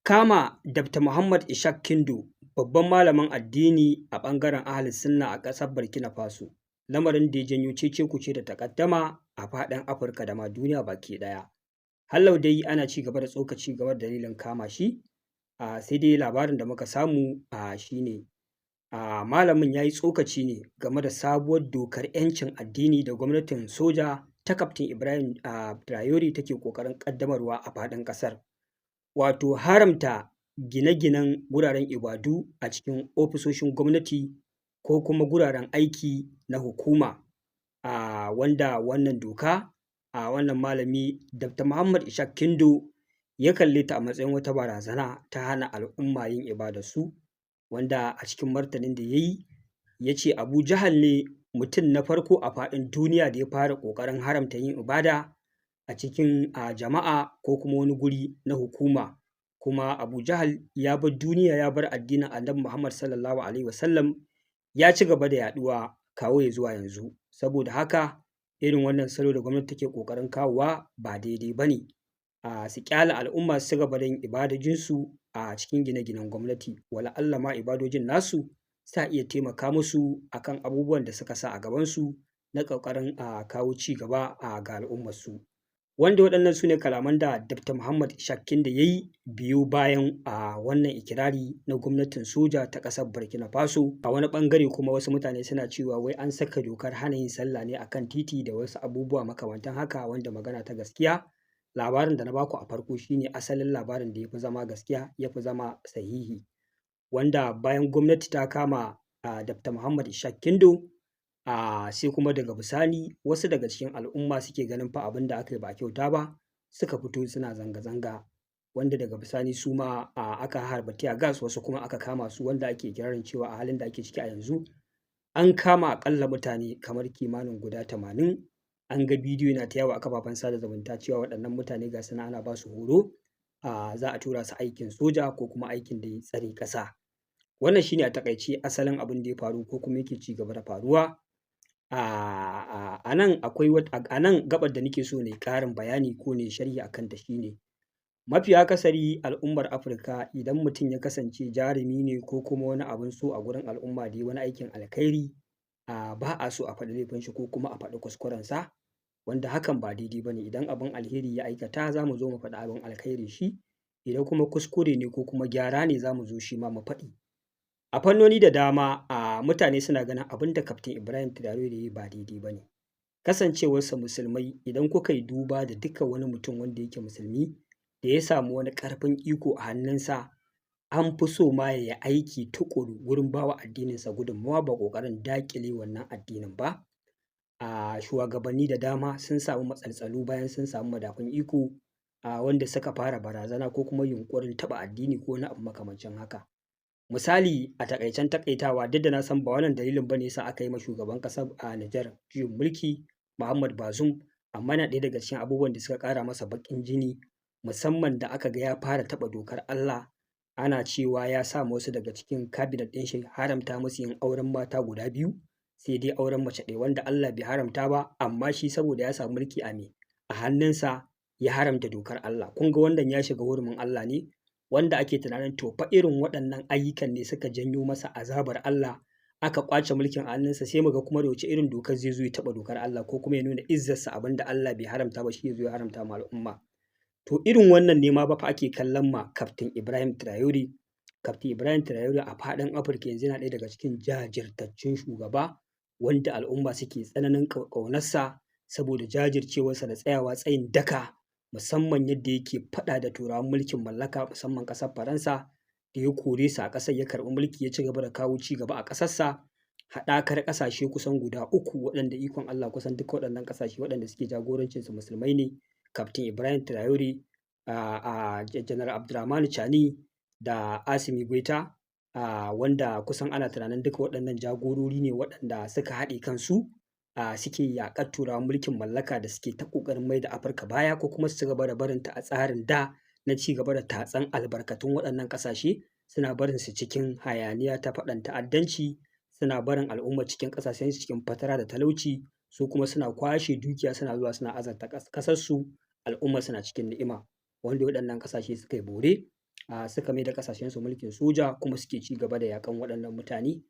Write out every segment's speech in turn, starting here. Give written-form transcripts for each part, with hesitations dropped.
Kama Dr. Muhammad Ishaq Kindo, babban malamin addini a ɓangaren Ahlus Sunna a ƙasar Burkina Faso, lamarin da ya janyo cece-kuce da takaddama a faɗin Afirka da ma duniya baki ɗaya. Hallau dai ana ci gaba da tsokaci game da dalilin kama shi, sai dai labarin da muka samu shi ne malamin ya yi tsokaci ne game da sabuwar dokar 'yancin addini da gwamnatin soja ta Kaftin Ibrahim Traore take ƙoƙarin ƙaddamarwa a faɗin ƙasar. Wato haramta gine-ginen guraren ibadu a cikin ofisoshin gwamnati ko kuma guraren aiki na hukuma, wanda wannan doka wannan malami Dr. Muhammad Ishaq Kindo ya kalle ta a matsayin wata barazana ta hana al'umma yin ibadarsu, wanda a cikin martanin da ya yi ya ce Abu Jahal ne mutum na farko a faɗin duniya da ya fara ƙoƙarin haramta yin ibada a cikin jama'a ko kuma wani guri na hukuma, kuma Abu Jahal ya bar duniya ya bar addinin Annabi Muhammad sallallahu alaihi wasallam ya ci gaba da yaɗuwa kawo ya zuwa yanzu. Saboda haka irin wannan salo da gwamnati take ƙoƙarin kawowa ba daidai ba ne, su ƙyale al'umma su ci gaba da yin ibadojinsu a cikin gine-ginen gwamnati, wala'alla ma ibadojin nasu sa iya taimaka musu akan abubuwan da suka sa a gabansu na ƙoƙarin kawo ci gaba ga al'ummarsu. Wanda waɗannan su ne kalaman da Dr. Muhammad Ishaq Kindo ya yi biyo bayan wannan ikirari na gwamnatin soja ta ƙasar Burkina Faso. A wani ɓangare kuma wasu mutane suna cewa wai an saka dokar hana yin sallah ne akan titi da wasu abubuwa makamantan haka, wanda magana ta gaskiya labarin da na baku a farko shine asalin labarin da ya fi zama gaskiya ya fi zama sahihi, wanda bayan gwamnati ta kama Dr. Muhammad Ishaq Kindo sai kuma daga bisani wasu daga cikin al'umma suke ganin fa abin da aka yi ba kyauta ba, suka fito suna zanga-zanga, wanda daga bisani su ma aka harba tear gas, wasu kuma aka kama su, wanda ake ikirarin cewa a halin da ake ciki a yanzu an kama aƙalla mutane kamar kimanin guda 80. An ga bidiyo yana ta yawo a kafafen sada zumunta cewa waɗannan mutane ga su nan ana ba su horo, za a tura su aikin soja ko kuma aikin da ya tsare ƙasa. Wannan shine a taƙaice asalin abin da ya faru ko kuma yake ci gaba da faruwa. A nan gaɓar da nake so na yi ƙarin bayani ko ne sharhi a kanta shine, mafi akasari al'ummar Afirka idan mutum ya kasance jarumi ne ko kuma wani abin so a gurin al'umma da ya wani aikin alkhairi, ba a so a faɗi laifin shi ko kuma a faɗi kuskurensa, wanda hakan ba daidai ba ne. Idan abin alheri ya aikata za mu zo mu faɗi abin alkhairin shi, idan kuma kuskure ne ko kuma gyara ne za mu zo shi ma mu faɗi. A fannoni da dama mutane suna ganin abin da Kaftin Ibrahim Traore ya yi ba daidai ba ne. Kasancewarsa musulmai, idan kuka yi duba da duka wani mutum wanda yake musulmi da ya samu wani ƙarfin iko a hannunsa, an fi so ma ya yi aiki tuƙuru wurin ba wa addininsa gudunmawa, ba ƙoƙarin daƙile wannan addinin ba. Shugabanni da dama sun samu matsaltsalu bayan sun samu madafun iko, wanda suka fara barazana ko kuma yunƙurin taɓa addini ko wani abu makamancin haka. Misali a taƙaicen taƙaitawa, duk da na san ba wannan dalilin ba ne yasa aka yi ma shugaban ƙasar Nijar juyin mulki Muhammad Bazoum, amma yana ɗaya daga cikin abubuwan da suka ƙara masa baƙin jini, musamman da aka ga ya fara taɓa dokar Allah. Ana cewa ya sa wasu daga cikin cabinet ɗin shi haramta musu yin auren mata guda 2, sai dai auren mace ɗaya, wanda Allah bai haramta ba, amma shi saboda ya samu mulki a hannunsa ya haramta dokar Allah. Kun ga wannan ya shiga hurumin Allah ne, wanda ake tunanin to fa irin waɗannan ayyukan ne suka janyo masa azabar Allah, aka ƙwace mulkin a hannunsa, sai mu ga kuma da wace irin dokar zai zo ya taɓa dokar Allah ko kuma ya nuna izzarsa, abin da Allah bai haramta ba shi ya zo ya haramta ma al'umma. To irin wannan ne ma ba fa ake kallon ma Kaftin Ibrahim Traore. Kaftin Ibrahim Traore a faɗin Afirka yanzu yana ɗaya daga cikin jajirtaccen shugaba wanda al'umma suke tsananin ƙaunarsa saboda jajircewarsa da tsayawa tsayin daka, musamman yadda yake faɗa da turawan mulkin mallaka, musamman ƙasar Faransa da ya kore su a ƙasar, ya karɓi mulki ya ci gaba da kawo ci gaba a ƙasarsa. Haɗakar ƙasashe kusan guda 3 waɗanda ikon Allah kusan duka waɗannan ƙasashe waɗanda suke jagorancinsu musulmai ne. Kaftin Ibrahim Traore, Janar Abdurrahmanu Chani da Assimi Goïta, wanda kusan ana tunanin duka waɗannan jagorori ne waɗanda suka haɗe kansu suke yaƙar turawan mulkin mallaka da suke ta ƙoƙarin mai da Afirka baya ko kuma su ci gaba da barinta a tsarin da na ci gaba da tatsan albarkatun waɗannan ƙasashe, suna barin su cikin hayaniya ta faɗan ta'addanci, suna barin al'umma cikin ƙasashen su cikin fatara da talauci, su kuma suna kwashe dukiya suna zuwa suna azurta ƙasarsu, al'umma suna cikin ni'ima, wanda waɗannan ƙasashe suka yi bore suka mai da ƙasashensu mulkin soja kuma suke ci gaba da yaƙan waɗannan mutane.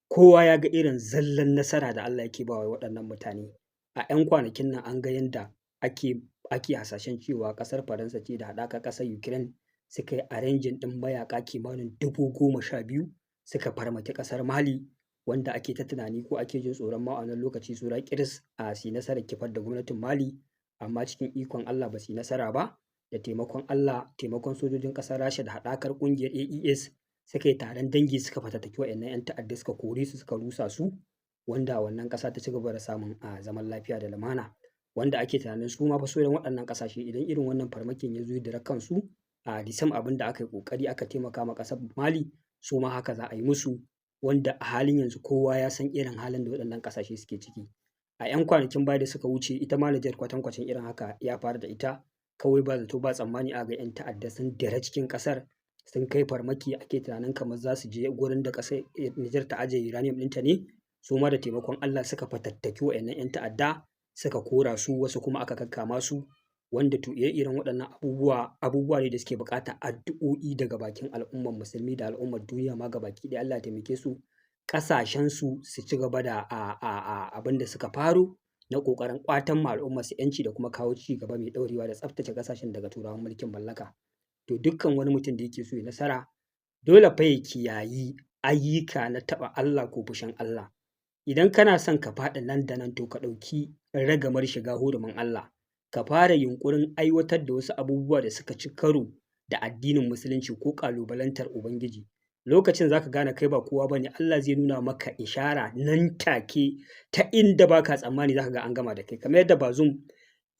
Kowa ya ga irin zallan nasara da Allah yake ba wa waɗannan mutane. A 'yan kwanakin nan an ga yanda ake hasashen cewa ƙasar Faransa ce da haɗakar ƙasar Ukraine suka yi arranging ɗin mayaƙa kimanin 12,000 suka farmaki ƙasar Mali, wanda ake ta tunani ko ake jin tsoron ma a wannan lokaci saura ƙiris su yi nasarar kifar da gwamnatin Mali, amma cikin ikon Allah ba su yi nasara ba. Da taimakon Allah, taimakon sojojin ƙasar Rasha da haɗakar ƙungiyar AES suka yi taron dangi suka fatattaki waɗannan 'yan ta'adda suka kore su suka rusa su, wanda wannan ƙasa ta ci gaba da samun zaman lafiya da lumana, wanda ake tunanin su ma fa sauran waɗannan ƙasashe idan irin wannan farmakin ya zo ya dira kansu disam abin da aka yi ƙoƙari aka taimaka ma ƙasar Mali, su ma haka za a yi musu, wanda a halin yanzu kowa ya san irin halin da waɗannan ƙasashe suke ciki. A 'yan kwanakin baya da suka wuce ita ma Nijar kwatankwacin irin haka ya faru da ita, kawai ba zato ba tsammani a ga 'yan ta'adda sun dira cikin ƙasar sun kai farmaki ake tunanin kamar za su je gurin da ƙasar Nijar ta ajiye uranium ɗinta ne, su ma da taimakon Allah suka fatattaki waɗannan 'yan ta'adda suka kora su, wasu kuma aka kakkama su, wanda to ire-iren waɗannan abubuwa ne da suke buƙatar addu'o'i daga bakin al'ummar musulmi da al'ummar duniya ma gabaki ɗaya. Allah ya taimake su, ƙasashensu su ci gaba da abin da suka faro na ƙoƙarin ƙwatan ma al'ummar su 'yanci da kuma kawo ci gaba mai ɗaurewa da tsaftace ƙasashen daga turawan mulkin mallaka. To dukkan wani mutum da yake so ya nasara dole fa ya kiyayi ayyuka na taɓa Allah ko fushin Allah. Idan kana son ka faɗi nan da nan to ka ɗauki ragamar shiga hurumin Allah, ka fara yunƙurin aiwatar da wasu abubuwa da suka ci karo da addinin musulunci ko ƙalubalantar Ubangiji. Lokacin za ka gane kai ba kowa ba ne, Allah zai nuna maka ishara nan take ta inda ba ka tsammani za ka ga an gama da kai. Kamar yadda Bazoum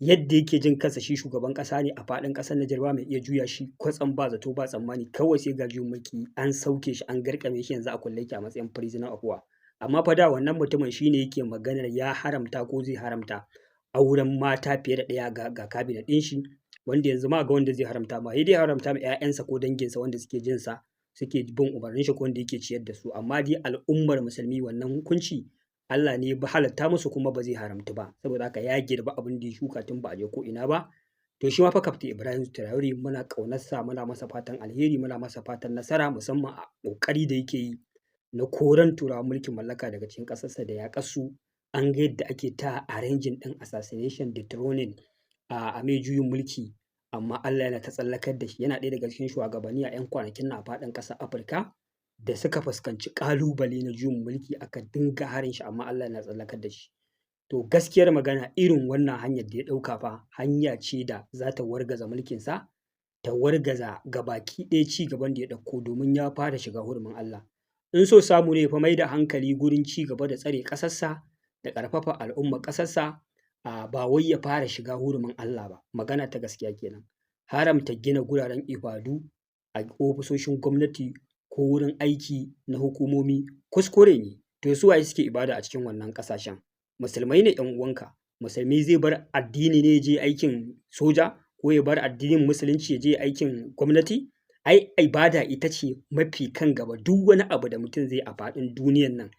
yadda yake jin kansa shi shugaban ƙasa ne a faɗin ƙasar Nijar ba mai iya juya shi kwatsam ba zato ba tsammani, kawai sai ga juyin mulki an sauke shi an garkame shi yanzu a kulle yake a matsayin prisoner of war. Amma fa da wannan mutumin shine yake maganar ya haramta ko zai haramta auren mata fiye da ɗaya ga cabinet ɗin shi, wanda yanzu ma ga wanda zai haramta ma dai haramta ma 'ya'yansa ko danginsa wanda suke jin sa suke bin umarnin shi ko wanda yake ciyar da su, amma dai al'ummar musulmi wannan hukunci Allah ne ba halatta musu kuma ba zai haramta ba, saboda haka ya girba abin da ya shuka tun ba a je ko ina ba. To shi ma fa Kaftin Ibrahim Traore muna ƙaunarsa, muna masa fatan alheri, muna masa fatan nasara, musamman a ƙoƙari da yake yi na koran turawan mulkin mallaka daga cikin ƙasarsa da yaƙarsu. An ga yadda ake ta arranging ɗin assassination dethroning a mai juyin mulki, amma Allah yana ta tsallakar da shi. Yana ɗaya daga cikin shugabanni a 'yan kwanakin nan a faɗin ƙasar Afirka da suka fuskanci ƙalubale na juyin mulki aka dinga harin shi, amma Allah yana tsallakar da shi. To gaskiyar magana irin wannan hanyar da ya ɗauka fa hanya ce da za ta wargaza mulkinsa, ta wargaza gabaki ɗaya ci gaban da ya ɗauko, domin ya fara shiga hurumin Allah. In so samu ne fa mai da hankali gurin ci gaba da tsare ƙasarsa da ƙarfafa al'ummar ƙasarsa, ba wai ya fara shiga hurumin Allah ba. Magana ta gaskiya kenan. Haramta gina guraren ibadu a ofisoshin gwamnati ko wurin aiki na hukumomi kuskure ne. To su waye suke ibada a cikin wannan ƙasashen? Musulmai ne 'yan uwanka. Musulmi zai bar addini ne ya je aikin soja, ko ya bar addinin musulunci ya je aikin gwamnati? Ai ibada ita ce mafi kan gaba. Duk wani abu da mutum zai a faɗin duniyan nan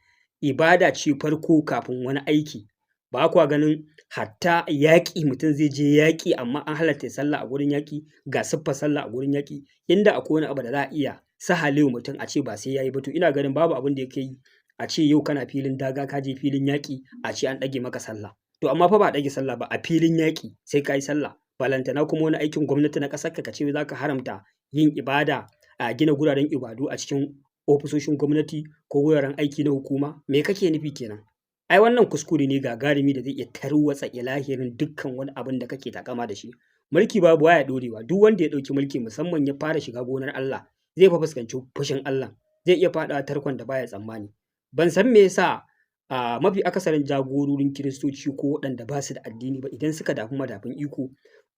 ibada ce farko kafin wani aiki. Ba kwa ganin hatta yaƙi mutum zai je yaƙi amma an halatta sallah a gurin yaƙi, ga siffar sallah a gurin yaƙi. Inda akwai wani abu da za a iya sahalewa mutum a ce ba sai yayi ba, to ina ganin babu abin da yake yi a ce yau kana filin daga ka je filin yaƙi a ce an ɗage maka sallah. To amma fa ba a ɗage sallah ba, a filin yaƙi sai ka yi sallah. Balantana kuma wani aikin gwamnati na ƙasar ka ce za ka haramta yin ibada a gina guraren ibadu a cikin ofisoshin gwamnati ko wuraren aiki na hukuma. Me kake nufi kenan? Ai wannan kuskure ne gagarumi da zai iya tarwatsa ilahirin dukkan wani abin da kake takama da shi. Mulki babu baya ɗorewa. Duk wanda ya ɗauki mulki musamman ya fara shiga gonar Allah zai fa fuskanci fushin Allah, zai iya faɗawa tarkon da baya tsammani. Ban san me yasa mafi akasarin jagororin Kiristoci ko waɗanda ba su da addini ba idan suka dafi madafin iko,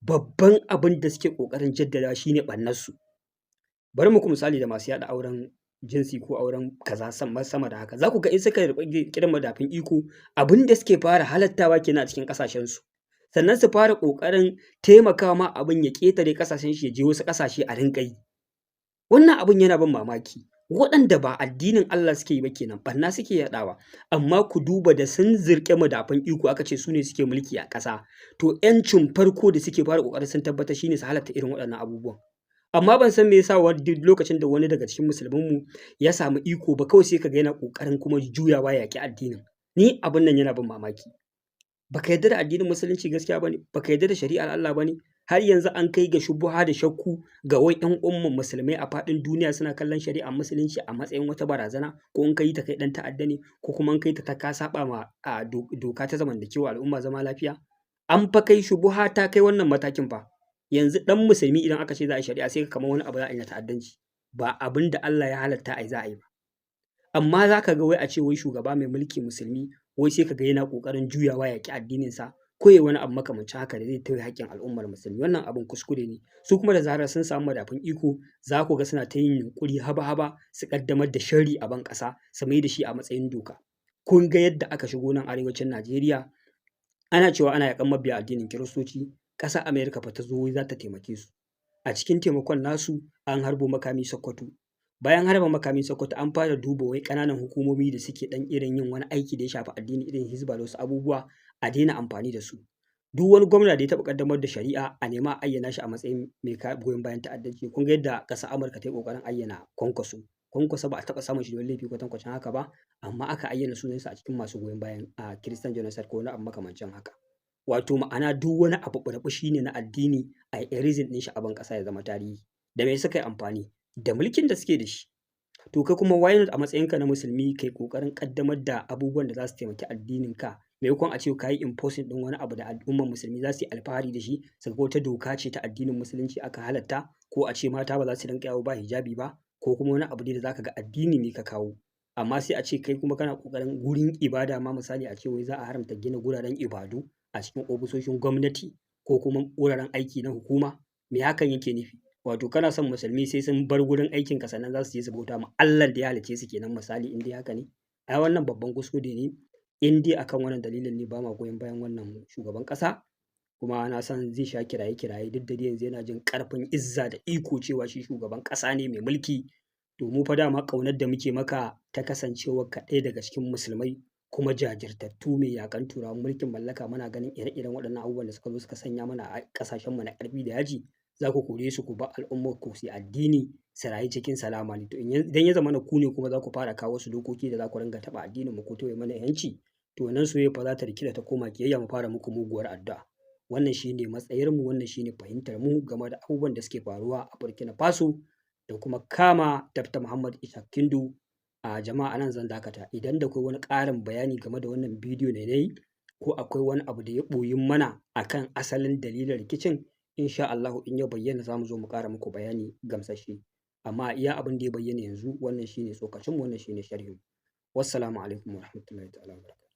babban abin da suke ƙoƙarin jaddadawa shine ɓannarsu. Bari muku misali da masu yaɗa auren jinsi ko auren kaza sama da haka. Za ku ga in suka riƙe madafin iko, abin da suke fara halattawa kenan a cikin ƙasashensu. Sannan su fara ƙoƙarin taimakawa ma abin ya ƙetare ƙasashen shi ya je wasu ƙasashe a rinƙa yi. Wannan abin yana ban mamaki. Waɗanda ba addinin Allah suke yi ba kenan, ɓanna suke yaɗawa. Amma ku duba da sun zirƙe madafin iko aka ce su ne suke mulki a ƙasa, to 'yancin farko da suke fara ƙoƙarin sun tabbatar shine su halatta irin waɗannan abubuwan. Amma ban san me yasa duk lokacin da wani daga cikin musulmanmu ya samu iko ba kawai sai ka ga yana ƙoƙarin kuma juyawa ya yaƙi addinin. Ni abin nan yana ban mamaki. Baka yarda da addinin musulunci gaskiya bane, baka yarda da shari'ar Allah bane, har yanzu an kai ga shubuha da shakku ga wai ƴan uwanmu musulmai a faɗin duniya suna kallon shari'ar musulunci a matsayin wata barazana, ko in ka yi ta kai ɗan ta'adda ne, ko kuma in ka yi ta ka saɓa ma doka ta zamantakewa al'umma zama lafiya. An fa kai shubuha ta kai wannan matakin fa. Yanzu ɗan musulmi idan aka ce za a yi shari'a sai kamar wani abu za a yi na ta'addanci, ba abin da Allah ya halatta a yi za a yi ba. Amma za ka ga wai a ce wai shugaba mai mulki musulmi wai sai ka ga yana ƙoƙarin juyawa ya yaƙi addininsa, ko ya wani abu makamancin haka da zai tauye haƙƙin al'ummar musulmi. Wannan abin kuskure ne. Su kuma da zarar sun samu madafun iko za ku ga suna ta yin yunƙuri haba-haba su ƙaddamar da sharri a ban ƙasa su mai da shi a matsayin doka. Kun ga yadda aka shigo nan arewacin Najeriya ana cewa ana yaƙan mabiya addinin Kiristoci, ƙasar Amerika fa ta zo wai za ta taimake su. A cikin taimakon nasu an harbo makami Sokoto. Bayan harba makami Sokoto an fara duba wai ƙananan hukumomi da suke ɗan irin yin wani aiki da ya shafi addini irin Hizba da wasu abubuwa a daina amfani da su. Duk wani gwamna da ya taɓa ƙaddamar da shari'a a nema a ayyana shi a matsayin mai goyon bayan ta'addanci. Kun ga yadda ƙasar Amurka ta yi ƙoƙarin ayyana Kwankwaso. Kwankwaso ba a taɓa samun shi da wani laifi kwatankwacin haka ba, amma aka ayyana sunansa a cikin masu goyon bayan a Christian Genocide ko wani abu makamancin haka. Wato ma'ana duk wani abu ɓurɓushi ne na addini a yi erasing ɗin shi a ban ƙasa ya zama tarihi. Da me suka yi amfani? Da mulkin da suke da shi. To kai kuma why not a matsayinka na musulmi kai ƙoƙarin ƙaddamar da abubuwan da za su taimaki addininka, maimakon a ce ka yi imposing ɗin wani abu da al'ummar musulmi za su yi alfahari da shi, su ga wata doka ce ta addinin musulunci aka halatta, ko a ce mata ba za su rinƙa yawo ba hijabi ba, ko kuma wani abu dai da za ka ga addini ne ka kawo. Amma sai a ce kai kuma kana ƙoƙarin gurin ibada ma misali a ce wai za a haramta gina guraren ibadu a cikin ofisoshin gwamnati ko kuma wuraren aiki na hukuma. Me hakan yake nufi? Wato kana son musulmi sai sun bar gurin aikinka sannan za su je su bauta ma Allahn da ya halicce su kenan misali in dai haka ne. Ai wannan babban kuskure ne. In dai akan wannan dalilin ne ba ma goyon bayan wannan shugaban ƙasa, kuma na san zai sha kiraye-kiraye duk da dai yanzu yana jin ƙarfin izza da iko cewa shi shugaban ƙasa ne mai mulki. To mu fa dama ƙaunar da muke maka ta kasancewar ka ɗaya daga cikin musulmai kuma jajirtattu mai yaƙan turawan mulkin mallaka, muna ganin ire-iren waɗannan abubuwan da suka zo suka sanya mana a ƙasashenmu na ƙarfi da yaji. Za ku kore su ku ba al'ummar ku su addini su rayu cikin salama ne. To idan ya zamana ku ne kuma za ku fara kawo wasu dokoki da za ku ringa taɓa addinin mu ko tauye mana yanci, to wannan soyayya fa za ta rikida ta koma ƙiyayya mu fara muku muguwar addu'a. Wannan shine matsayarmu, wannan shine fahimtar mu game da abubuwan da suke faruwa a Burkina Faso da kuma kama Dr. Muhammad Ishaq Kindu. A jama'a nan zan dakata. Idan da akwai wani ƙarin bayani game da wannan bidiyo da na yi, ko akwai wani abu da ya ɓoyi mana akan asalin dalilin rikicin, insha Allahu in ya bayyana za mu zo mu ƙara muku bayani gamsasshe. Amma iya abin da ya bayyana yanzu wannan shine tsokacinmu, wannan shine sharhinmu. Wassalamu alaikum warahmatullahi ta'ala wabarakatuh.